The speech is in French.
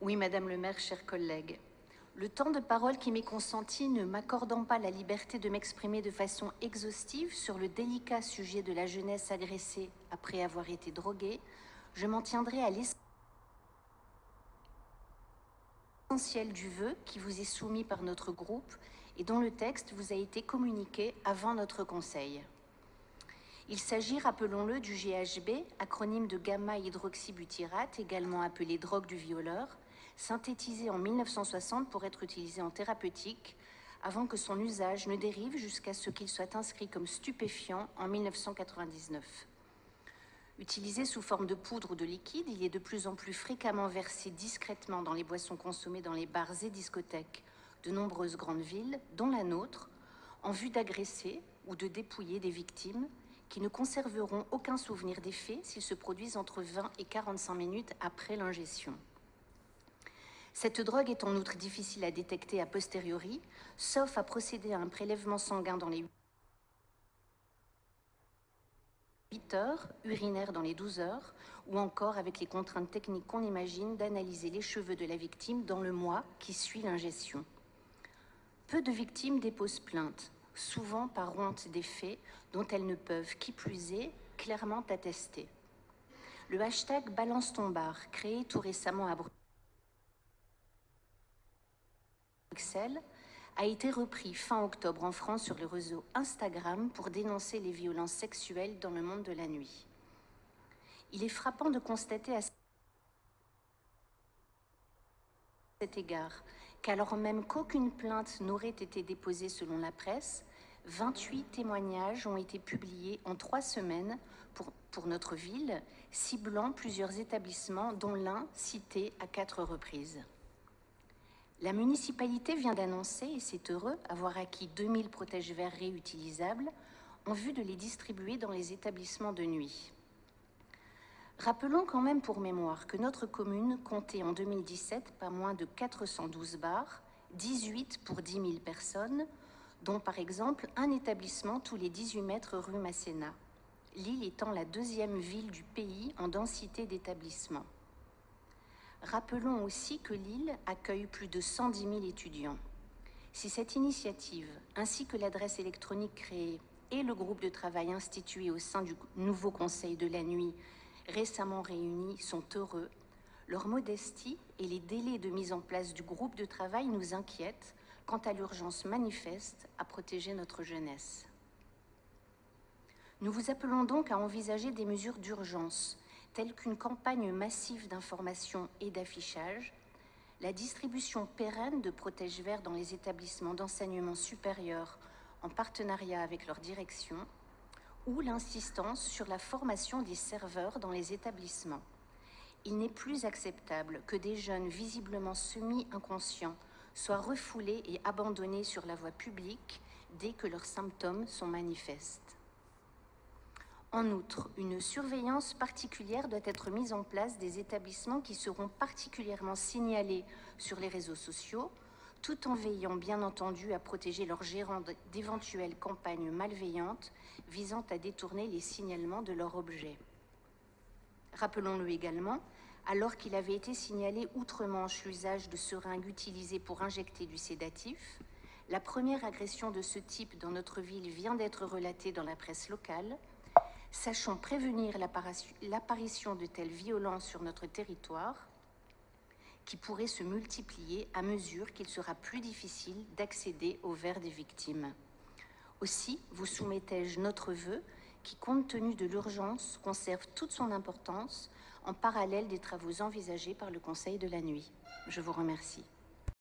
Oui, Madame le maire, chers collègues. Le temps de parole qui m'est consenti ne m'accordant pas la liberté de m'exprimer de façon exhaustive sur le délicat sujet de la jeunesse agressée après avoir été droguée, je m'en tiendrai à l'essentiel du vœu qui vous est soumis par notre groupe et dont le texte vous a été communiqué avant notre conseil. Il s'agit, rappelons-le, du GHB, acronyme de gamma-hydroxybutyrate, également appelé drogue du violeur, synthétisé en 1960 pour être utilisé en thérapeutique, avant que son usage ne dérive jusqu'à ce qu'il soit inscrit comme stupéfiant en 1999. Utilisé sous forme de poudre ou de liquide, il est de plus en plus fréquemment versé discrètement dans les boissons consommées dans les bars et discothèques de nombreuses grandes villes, dont la nôtre, en vue d'agresser ou de dépouiller des victimes qui ne conserveront aucun souvenir des faits s'ils se produisent entre 20 et 45 minutes après l'ingestion. Cette drogue est en outre difficile à détecter a posteriori, sauf à procéder à un prélèvement sanguin dans les 8 heures, urinaire dans les 12 heures, ou encore avec les contraintes techniques qu'on imagine d'analyser les cheveux de la victime dans le mois qui suit l'ingestion. Peu de victimes déposent plainte, souvent par honte des faits dont elles ne peuvent, qui plus est, clairement attester. Le hashtag Balance ton bar, créé tout récemment à Bruxelles, a été repris fin octobre en France sur le réseau Instagram pour dénoncer les violences sexuelles dans le monde de la nuit. Il est frappant de constater à cet égard qu'alors même qu'aucune plainte n'aurait été déposée selon la presse, 28 témoignages ont été publiés en 3 semaines pour notre ville, ciblant plusieurs établissements, dont l'un cité à 4 reprises. La municipalité vient d'annoncer, et c'est heureux, avoir acquis 2000 protège-verres réutilisables en vue de les distribuer dans les établissements de nuit. Rappelons quand même pour mémoire que notre commune comptait en 2017 pas moins de 412 bars, 18 pour 10 000 personnes, dont par exemple un établissement tous les 18 mètres rue Masséna, Lille étant la 2e ville du pays en densité d'établissements. Rappelons aussi que Lille accueille plus de 110 000 étudiants. Si cette initiative, ainsi que l'adresse électronique créée et le groupe de travail institué au sein du nouveau Conseil de la nuit récemment réunis sont heureux, leur modestie et les délais de mise en place du groupe de travail nous inquiètent quant à l'urgence manifeste à protéger notre jeunesse. Nous vous appelons donc à envisager des mesures d'urgence, telles qu'une campagne massive d'information et d'affichage, la distribution pérenne de protège-verres dans les établissements d'enseignement supérieur en partenariat avec leur direction, ou l'insistance sur la formation des serveurs dans les établissements. Il n'est plus acceptable que des jeunes visiblement semi-inconscients soient refoulés et abandonnés sur la voie publique dès que leurs symptômes sont manifestes. En outre, une surveillance particulière doit être mise en place des établissements qui seront particulièrement signalés sur les réseaux sociaux, tout en veillant bien entendu à protéger leurs gérants d'éventuelles campagnes malveillantes visant à détourner les signalements de leur objet. Rappelons-le également, alors qu'il avait été signalé outre-Manche l'usage de seringues utilisées pour injecter du sédatif, la première agression de ce type dans notre ville vient d'être relatée dans la presse locale. Sachons prévenir l'apparition de telles violences sur notre territoire, qui pourraient se multiplier à mesure qu'il sera plus difficile d'accéder aux verres des victimes. Aussi, vous soumettais-je notre vœu qui, compte tenu de l'urgence, conserve toute son importance en parallèle des travaux envisagés par le Conseil de la nuit. Je vous remercie.